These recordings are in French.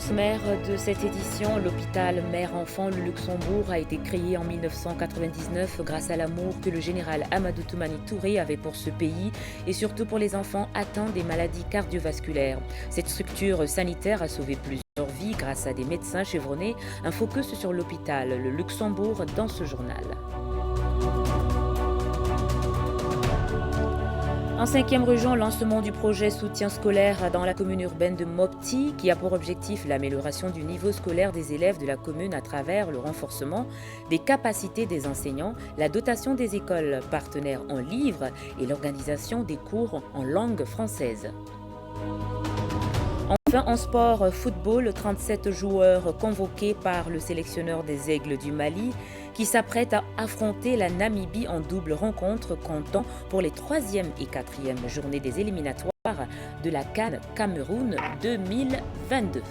sommaire de cette édition, l'hôpital mère-enfant Le Luxembourg a été créé en 1999 grâce à l'amour que le général Amadou Toumani Touré avait pour ce pays et surtout pour les enfants atteints des maladies cardiovasculaires. Cette structure sanitaire a sauvé plusieurs vies grâce à des médecins chevronnés. Un focus sur l'hôpital Le Luxembourg dans ce journal. En 5e région, lancement du projet soutien scolaire dans la commune urbaine de Mopti qui a pour objectif l'amélioration du niveau scolaire des élèves de la commune à travers le renforcement des capacités des enseignants, la dotation des écoles partenaires en livres et l'organisation des cours en langue française. Enfin, en sport football, 37 joueurs convoqués par le sélectionneur des Aigles du Mali qui s'apprête à affronter la Namibie en double rencontre comptant pour les 3e et 4e journées des éliminatoires de la CAN Cameroun 2022.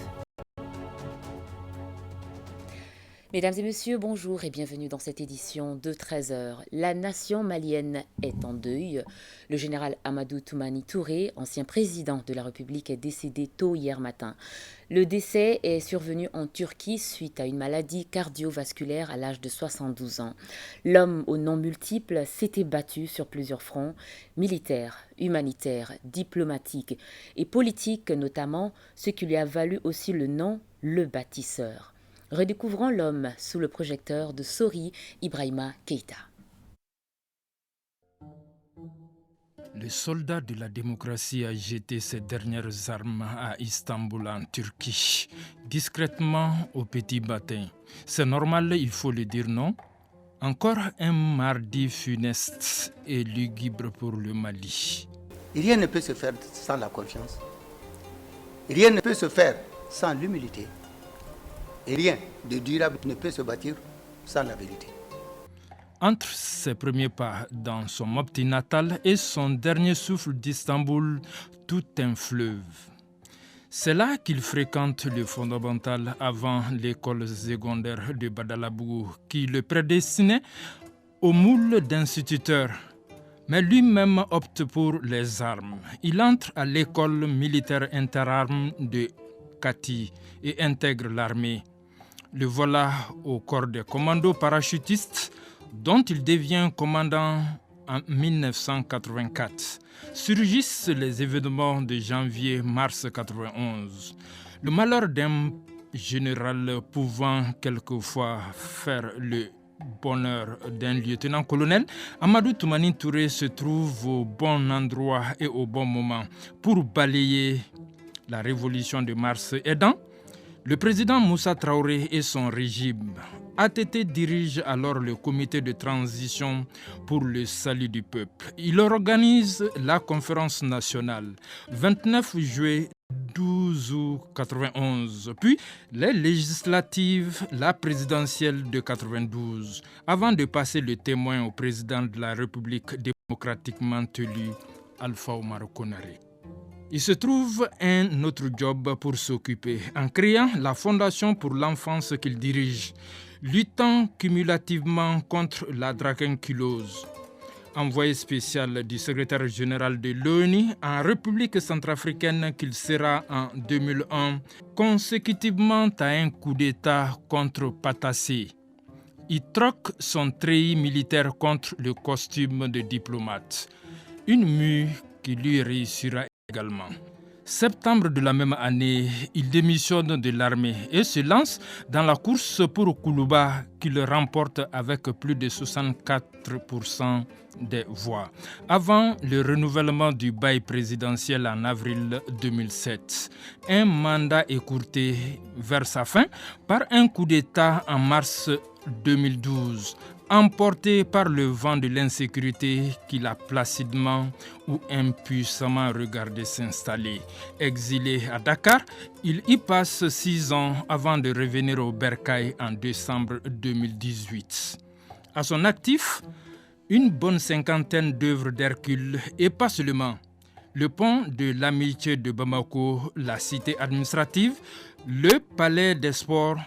Mesdames et messieurs, bonjour et bienvenue dans cette édition de 13h. La nation malienne est en deuil. Le général Amadou Toumani Touré, ancien président de la République, est décédé tôt hier matin. Le décès est survenu en Turquie suite à une maladie cardiovasculaire à l'âge de 72 ans. L'homme aux noms multiples s'était battu sur plusieurs fronts, militaires, humanitaires, diplomatiques et politiques notamment, ce qui lui a valu aussi le nom « Le Bâtisseur ». Redécouvrons l'homme sous le projecteur de Sori Ibrahima Keïta. Le soldat de la démocratie a jeté ses dernières armes à Istanbul en Turquie, discrètement au petit matin. C'est normal, il faut le dire, non? Encore un mardi funeste et lugubre pour le Mali. Rien ne peut se faire sans la confiance. Rien ne peut se faire sans l'humilité. Et rien de durable ne peut se bâtir sans la vérité. Entre ses premiers pas dans son Mopti natal et son dernier souffle d'Istanbul, tout un fleuve. C'est là qu'il fréquente le fondamental avant l'école secondaire de Badalabougou, qui le prédestinait au moule d'instituteur. Mais lui-même opte pour les armes. Il entre à l'école militaire interarmes de Kati et intègre l'armée. Le voilà au corps des commandos parachutistes dont il devient commandant en 1984. Surgissent les événements de janvier-mars 91. Le malheur d'un général pouvant quelquefois faire le bonheur d'un lieutenant-colonel, Amadou Toumani Touré se trouve au bon endroit et au bon moment pour balayer la révolution de mars aidant. Le président Moussa Traoré et son régime, ATT dirige alors le comité de transition pour le salut du peuple. Il organise la conférence nationale 29 juillet 12 août 91, puis les législatives, la présidentielle de 92, avant de passer le témoin au président de la République démocratiquement élu, Alpha Oumar Konaré. Il se trouve un autre job pour s'occuper en créant la Fondation pour l'enfance qu'il dirige, luttant cumulativement contre la dracunculose. Envoyé spécial du secrétaire général de l'ONU en République centrafricaine qu'il sera en 2001, consécutivement à un coup d'État contre Patassé. Il troque son treillis militaire contre le costume de diplomate, une mue qui lui réussira également. Septembre de la même année, il démissionne de l'armée et se lance dans la course pour Koulouba qu'il remporte avec plus de 64% des voix, avant le renouvellement du bail présidentiel en avril 2007. Un mandat écourté vers sa fin par un coup d'État en mars 2012, emporté par le vent de l'insécurité qu'il a placidement ou impuissamment regardé s'installer. Exilé à Dakar, il y passe 6 ans avant de revenir au Bercail en décembre 2018. À son actif, une bonne cinquantaine d'œuvres d'Hercule et pas seulement. Le pont de l'amitié de Bamako, la cité administrative, le palais des sports,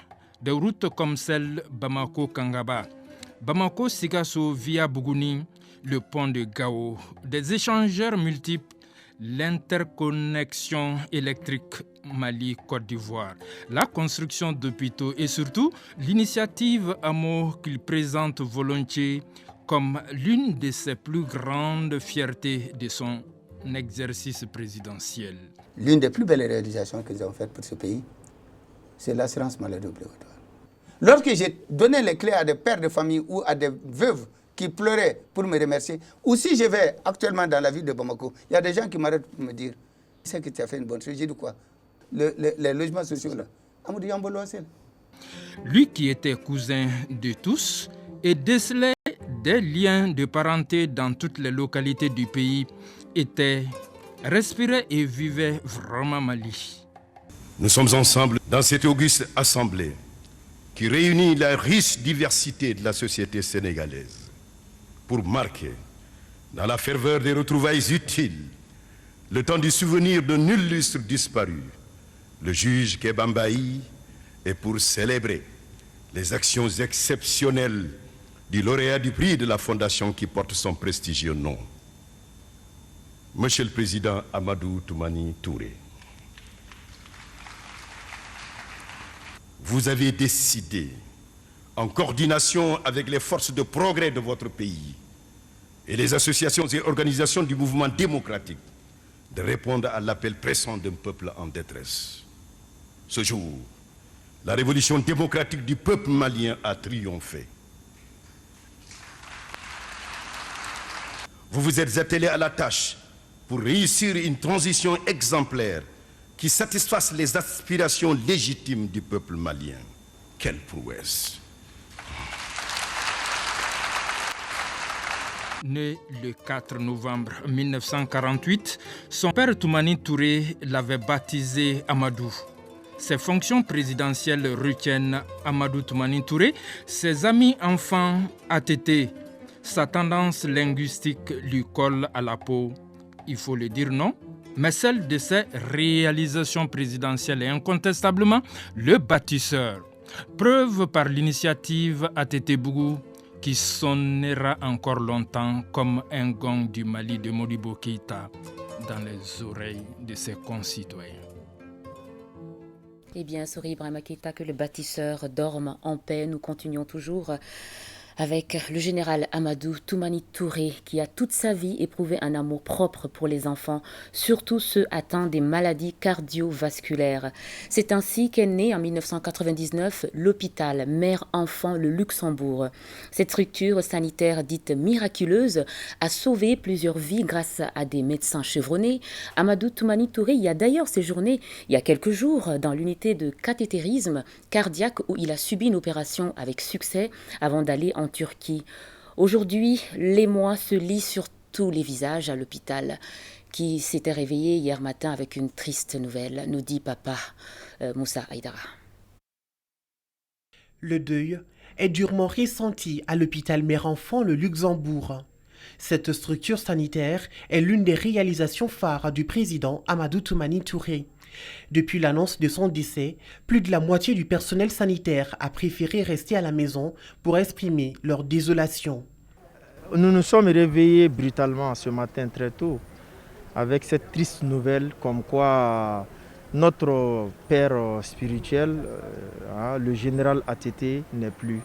des routes comme celle Bamako-Kangaba, Bamako-Sikasso via Bougouni, le pont de Gao, des échangeurs multiples, l'interconnexion électrique Mali-Côte d'Ivoire, la construction d'hôpitaux et surtout l'initiative AMO qu'il présente volontiers comme l'une de ses plus grandes fiertés de son exercice présidentiel. L'une des plus belles réalisations que nous avons faites pour ce pays, c'est l'assurance maladie obligatoire. Lorsque j'ai donné les clés à des pères de famille ou à des veuves qui pleuraient pour me remercier, ou si je vais actuellement dans la ville de Bamako, il y a des gens qui m'arrêtent pour me dire « C'est que tu as fait une bonne chose ». J'ai dit quoi? Les logements sociaux là. Lui qui était cousin de tous et décelait des liens de parenté dans toutes les localités du pays, respirait et vivait vraiment Mali. Nous sommes ensemble dans cette auguste assemblée qui réunit la riche diversité de la société sénégalaise pour marquer, dans la ferveur des retrouvailles utiles, le temps du souvenir de nul lustre disparu, le juge Kebambaï, et pour célébrer les actions exceptionnelles du lauréat du prix de la fondation qui porte son prestigieux nom. Monsieur le Président Amadou Toumani Touré, vous avez décidé, en coordination avec les forces de progrès de votre pays et les associations et organisations du mouvement démocratique, de répondre à l'appel pressant d'un peuple en détresse. Ce jour, la révolution démocratique du peuple malien a triomphé. Vous vous êtes attelé à la tâche pour réussir une transition exemplaire qui satisfasse les aspirations légitimes du peuple malien. Quelle prouesse! Né le 4 novembre 1948, son père Toumani Touré l'avait baptisé Amadou. Ses fonctions présidentielles retiennent Amadou Toumani Touré, ses amis enfants ATT. Sa tendance linguistique lui colle à la peau, il faut le dire non, mais celle de ses réalisations présidentielles est incontestablement le bâtisseur. Preuve par l'initiative ATT Bougou, qui sonnera encore longtemps comme un gong du Mali de Modibo Keïta dans les oreilles de ses concitoyens. Eh bien, Sory Ibrahima Keïta, que le bâtisseur dorme en paix. Nous continuons toujours avec le général Amadou Toumani Touré, qui a toute sa vie éprouvé un amour propre pour les enfants, surtout ceux atteints des maladies cardiovasculaires. C'est ainsi qu'est né en 1999 l'hôpital Mère-Enfant le Luxembourg. Cette structure sanitaire dite miraculeuse a sauvé plusieurs vies grâce à des médecins chevronnés. Amadou Toumani Touré y a d'ailleurs séjourné il y a quelques jours dans l'unité de cathétérisme cardiaque où il a subi une opération avec succès avant d'aller en Turquie. Aujourd'hui, l'émoi se lit sur tous les visages à l'hôpital qui s'était réveillé hier matin avec une triste nouvelle, nous dit papa Moussa Haïdara. Le deuil est durement ressenti à l'hôpital Mère-Enfant le Luxembourg. Cette structure sanitaire est l'une des réalisations phares du président Amadou Toumani Touré. Depuis l'annonce de son décès, plus de la moitié du personnel sanitaire a préféré rester à la maison pour exprimer leur désolation. Nous nous sommes réveillés brutalement ce matin très tôt avec cette triste nouvelle comme quoi notre père spirituel, le général ATT, n'est plus.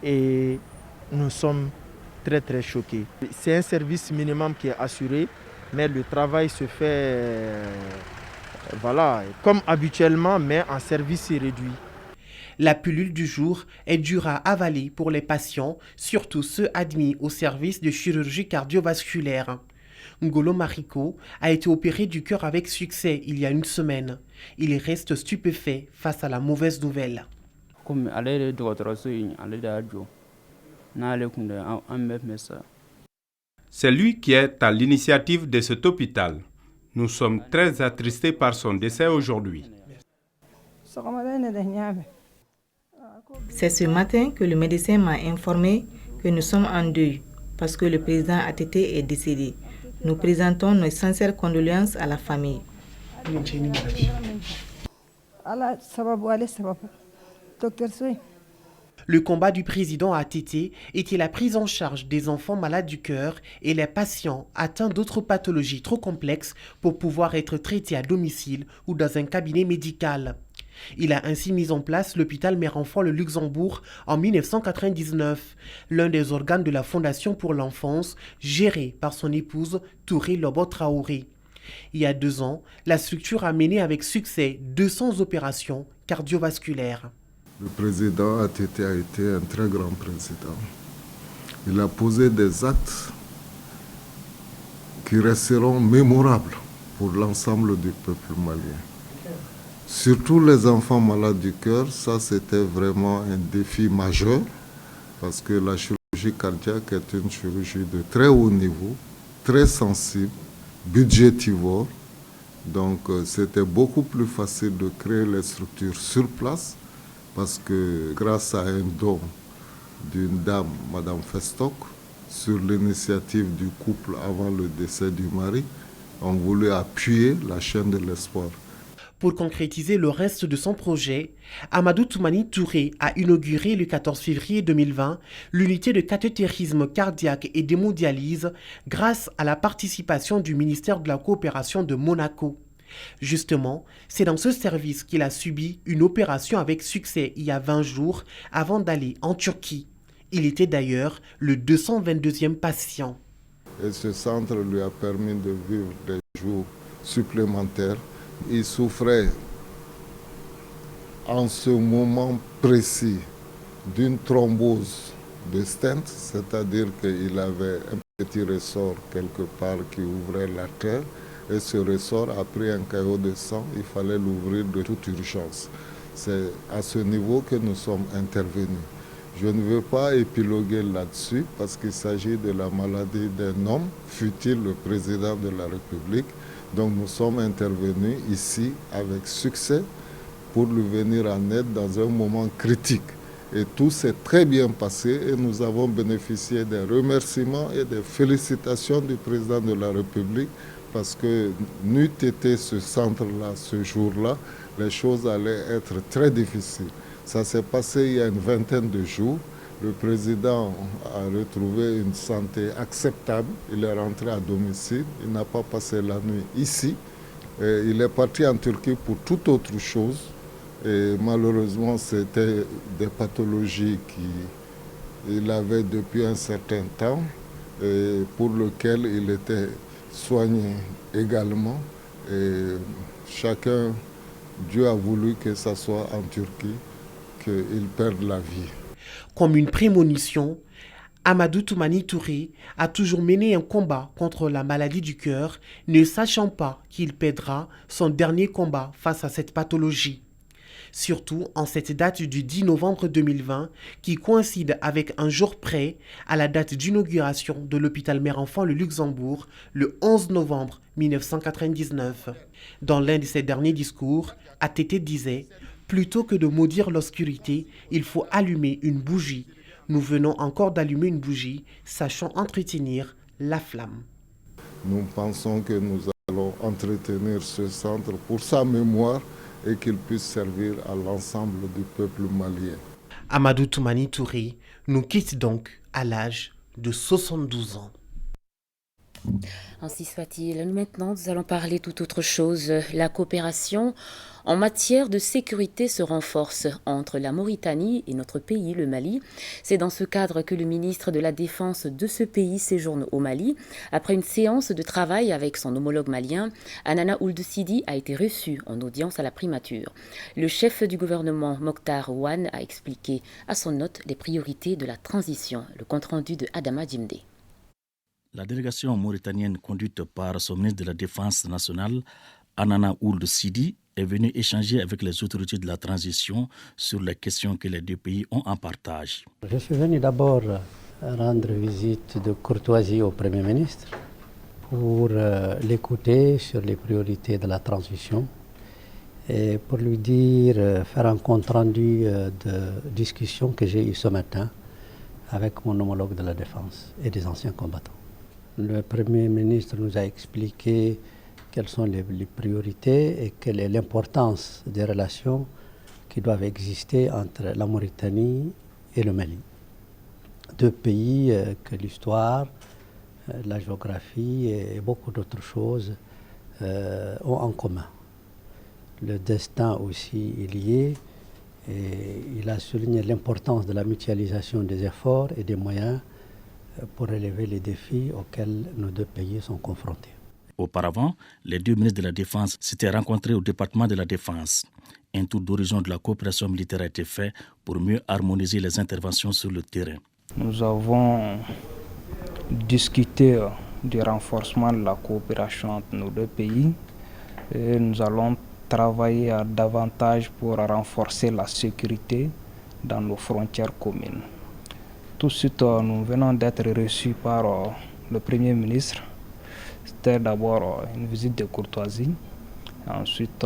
Et nous sommes très très choqués. C'est un service minimum qui est assuré, mais le travail se fait comme habituellement, mais en service réduit. La pilule du jour est dure à avaler pour les patients, surtout ceux admis au service de chirurgie cardiovasculaire. Ngolo Mariko a été opéré du cœur avec succès il y a une semaine. Il reste stupéfait face à la mauvaise nouvelle. C'est lui qui est à l'initiative de cet hôpital. Nous sommes très attristés par son décès aujourd'hui. C'est ce matin que le médecin m'a informé que nous sommes en deuil parce que le président ATT est décédé. Nous présentons nos sincères condoléances à la famille. Le combat du président ATT était la prise en charge des enfants malades du cœur et les patients atteints d'autres pathologies trop complexes pour pouvoir être traités à domicile ou dans un cabinet médical. Il a ainsi mis en place l'hôpital Mère-Enfant le Luxembourg en 1999, l'un des organes de la Fondation pour l'enfance, géré par son épouse Touré Lobo Traoré. Il y a 2 ans, la structure a mené avec succès 200 opérations cardiovasculaires. Le président ATT a été un très grand président. Il a posé des actes qui resteront mémorables pour l'ensemble du peuple malien. Surtout les enfants malades du cœur, ça c'était vraiment un défi majeur parce que la chirurgie cardiaque est une chirurgie de très haut niveau, très sensible, budgétivore. Donc c'était beaucoup plus facile de créer les structures sur place parce que grâce à un don d'une dame, Madame Festock, sur l'initiative du couple avant le décès du mari, on voulait appuyer la chaîne de l'espoir. Pour concrétiser le reste de son projet, Amadou Toumani Touré a inauguré le 14 février 2020 l'unité de cathétérisme cardiaque et d'hémodialyse grâce à la participation du ministère de la Coopération de Monaco. Justement, c'est dans ce service qu'il a subi une opération avec succès il y a 20 jours avant d'aller en Turquie. Il était d'ailleurs le 222e patient. Et ce centre lui a permis de vivre des jours supplémentaires. Il souffrait en ce moment précis d'une thrombose de stent, c'est-à-dire qu'il avait un petit ressort quelque part qui ouvrait l'artère et ce ressort a pris un caillot de sang, il fallait l'ouvrir de toute urgence. C'est à ce niveau que nous sommes intervenus. Je ne veux pas épiloguer là-dessus parce qu'il s'agit de la maladie d'un homme, fut-il le président de la République. Donc nous sommes intervenus ici avec succès pour lui venir en aide dans un moment critique. Et tout s'est très bien passé et nous avons bénéficié des remerciements et des félicitations du président de la République parce que n'eût été ce centre-là, ce jour-là, les choses allaient être très difficiles. Ça s'est passé il y a une vingtaine de jours. Le président a retrouvé une santé acceptable. Il est rentré à domicile. Il n'a pas passé la nuit ici. Et il est parti en Turquie pour toute autre chose. Et malheureusement, c'était des pathologies qu'il avait depuis un certain temps et pour lesquelles il était soigné également. Et chacun, Dieu a voulu que ça soit en Turquie qu'il perde la vie. Comme une prémonition, Amadou Toumani Touré a toujours mené un combat contre la maladie du cœur, ne sachant pas qu'il perdra son dernier combat face à cette pathologie. Surtout en cette date du 10 novembre 2020, qui coïncide avec un jour près à la date d'inauguration de l'hôpital Mère-Enfant le Luxembourg, le 11 novembre 1999. Dans l'un de ses derniers discours, ATT disait « Plutôt que de maudire l'obscurité, il faut allumer une bougie. Nous venons encore d'allumer une bougie, sachons entretenir la flamme. » Nous pensons que nous allons entretenir ce centre pour sa mémoire et qu'il puisse servir à l'ensemble du peuple malien. Amadou Toumani Touré nous quitte donc à l'âge de 72 ans. Ainsi soit-il. Maintenant, nous allons parler tout autre chose. La coopération en matière de sécurité se renforce entre la Mauritanie et notre pays, le Mali. C'est dans ce cadre que le ministre de la Défense de ce pays séjourne au Mali. Après une séance de travail avec son homologue malien, Anana Ould Sidi a été reçu en audience à la primature. Le chef du gouvernement, Mokhtar Ouane, a expliqué à son hôte les priorités de la transition. Le compte-rendu de Adama Djimde. La délégation mauritanienne conduite par son ministre de la Défense nationale, Anana Ould Sidi, est venue échanger avec les autorités de la transition sur les questions que les deux pays ont en partage. Je suis venu d'abord rendre visite de courtoisie au Premier ministre pour l'écouter sur les priorités de la transition et pour lui dire, faire un compte-rendu de discussion que j'ai eu ce matin avec mon homologue de la Défense et des anciens combattants. Le Premier ministre nous a expliqué quelles sont les priorités et quelle est l'importance des relations qui doivent exister entre la Mauritanie et le Mali. Deux pays que l'histoire, la géographie et beaucoup d'autres choses ont en commun. Le destin aussi est lié et il a souligné l'importance de la mutualisation des efforts et des moyens pour relever les défis auxquels nos deux pays sont confrontés. Auparavant, les deux ministres de la Défense s'étaient rencontrés au département de la Défense. Un tour d'horizon de la coopération militaire a été fait pour mieux harmoniser les interventions sur le terrain. Nous avons discuté du renforcement de la coopération entre nos deux pays et nous allons travailler davantage pour renforcer la sécurité dans nos frontières communes. Tout de suite, nous venons d'être reçus par le Premier ministre. C'était d'abord une visite de courtoisie, ensuite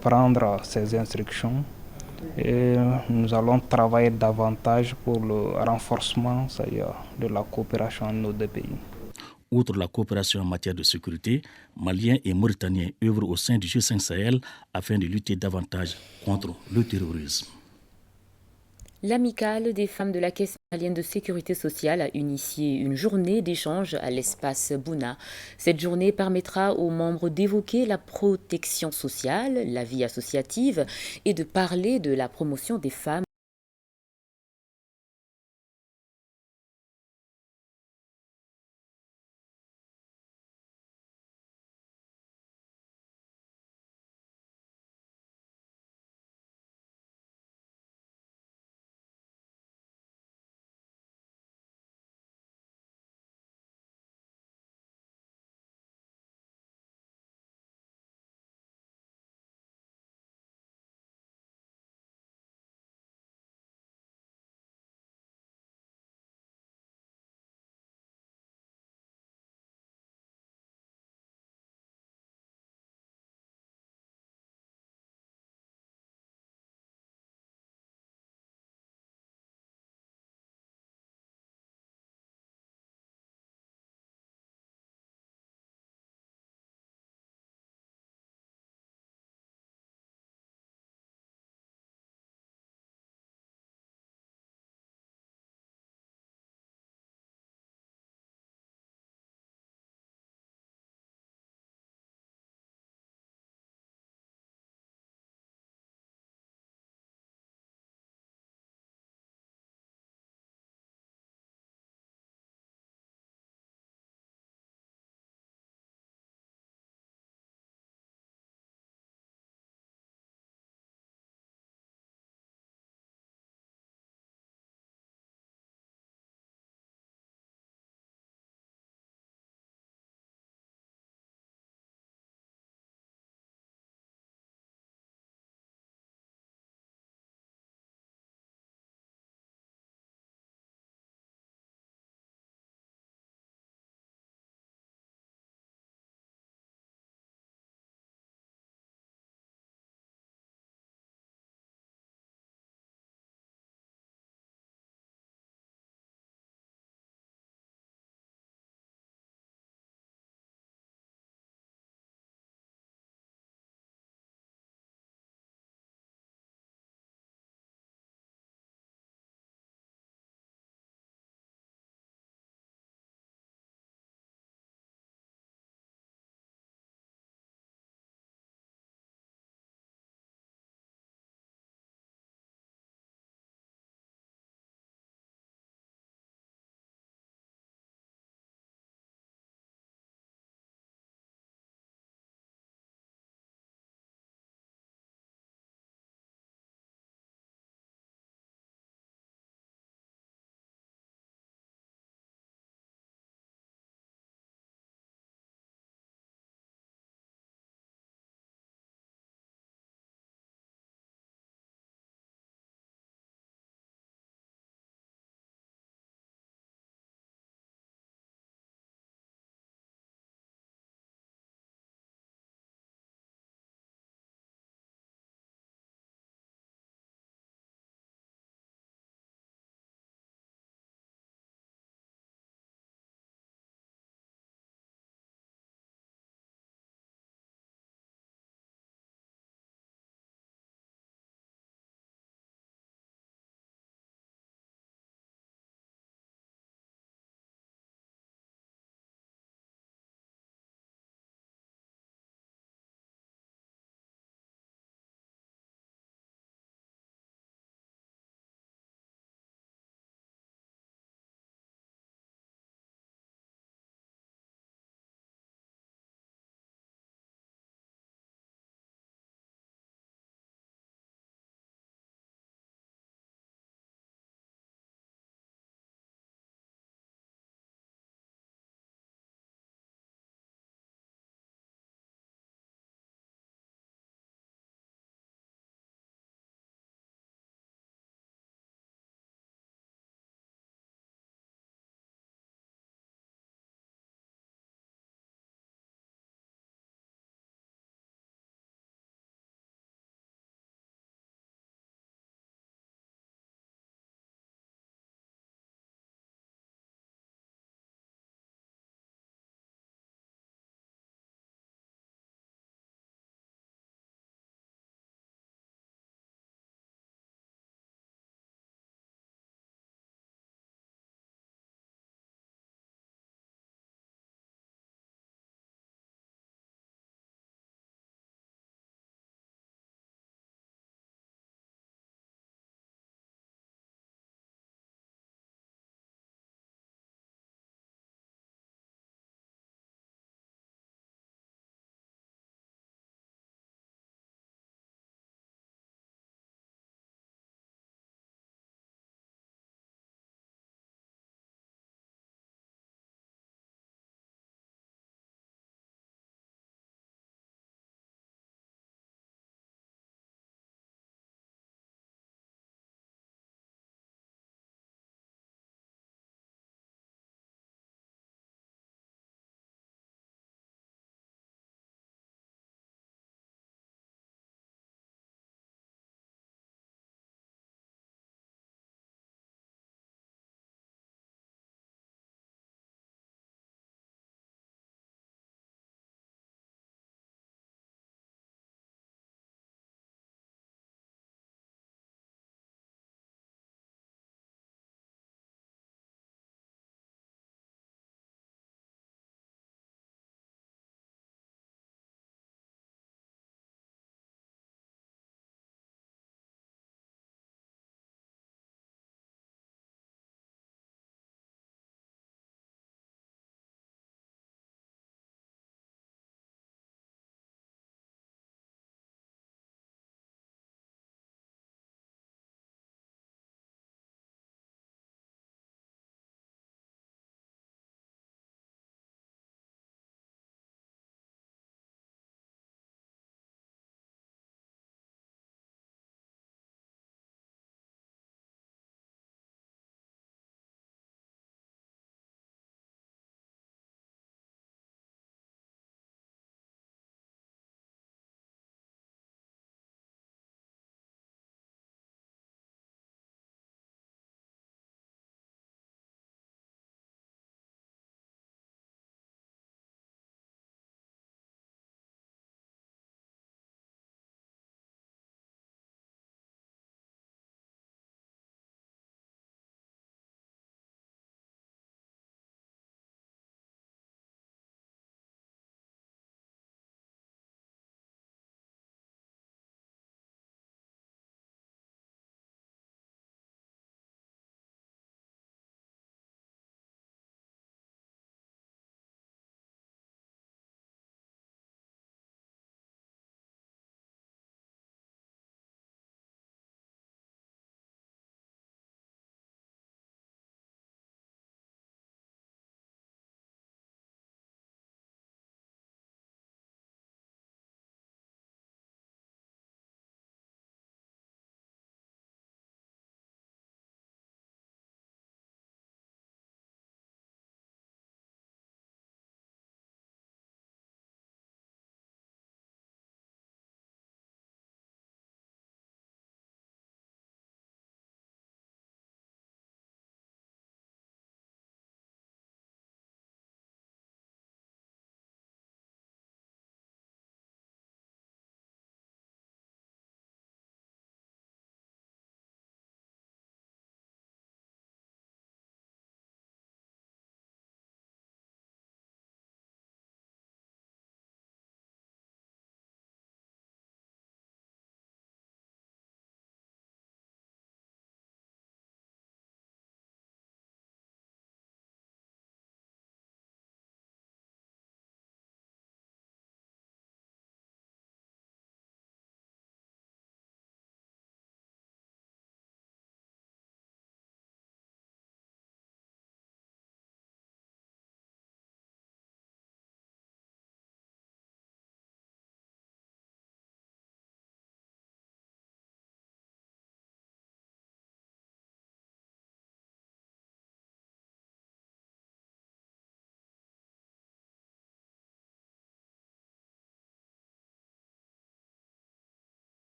prendre ses instructions et nous allons travailler davantage pour le renforcement de la coopération entre nos deux pays. Outre la coopération en matière de sécurité, Maliens et Mauritaniens œuvrent au sein du G5 Sahel afin de lutter davantage contre le terrorisme. L'amicale des femmes de la Caisse malienne de sécurité sociale a initié une journée d'échange à l'espace Bouna. Cette journée permettra aux membres d'évoquer la protection sociale, la vie associative et de parler de la promotion des femmes